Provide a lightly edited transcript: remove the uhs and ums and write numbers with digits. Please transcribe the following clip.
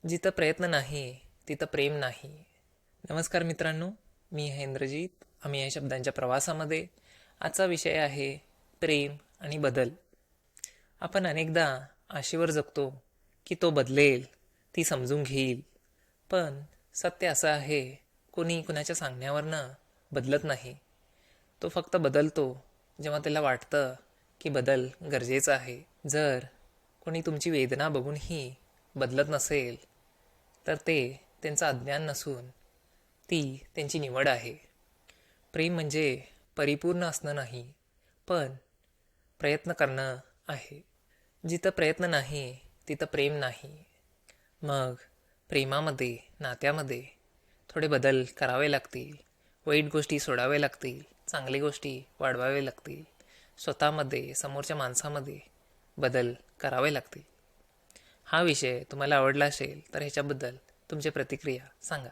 जिथं प्रयत्न नाही तिथं प्रेम नाही. नमस्कार मित्रांनो, मी आहे इंद्रजीत. आम्ही या शब्दांच्या प्रवासामध्ये. आजचा विषय आहे प्रेम आणि बदल. आपण अनेकदा आशेवर जगतो की तो बदलेल, ती समजून घेईल. पण सत्य असं आहे, कोणी कुणाच्या सांगण्यावरनं बदलत नाही. तो फक्त बदलतो जेव्हा त्याला वाटतं की बदल गरजेचा आहे. जर कोणी तुमची वेदना बघूनही बदलत नसेल तर ते त्यांचं अज्ञान नसून ती त्यांची निवड आहे. प्रेम म्हणजे परिपूर्ण असणं नाही, पण प्रयत्न करणं आहे. जिथं प्रयत्न नाही तिथं प्रेम नाही. मग प्रेमामध्ये, नात्यामध्ये थोडे बदल करावे लागतील. वाईट गोष्टी सोडाव्या लागतील, चांगल्या गोष्टी वाढवाव्या लागतील. स्वतःमध्ये, समोरच्या माणसामध्ये बदल करावे लागतील. हा विषय तुम्हाला आवडला असेल तर ह्याच्याबद्दल तुमची प्रतिक्रिया सांगा.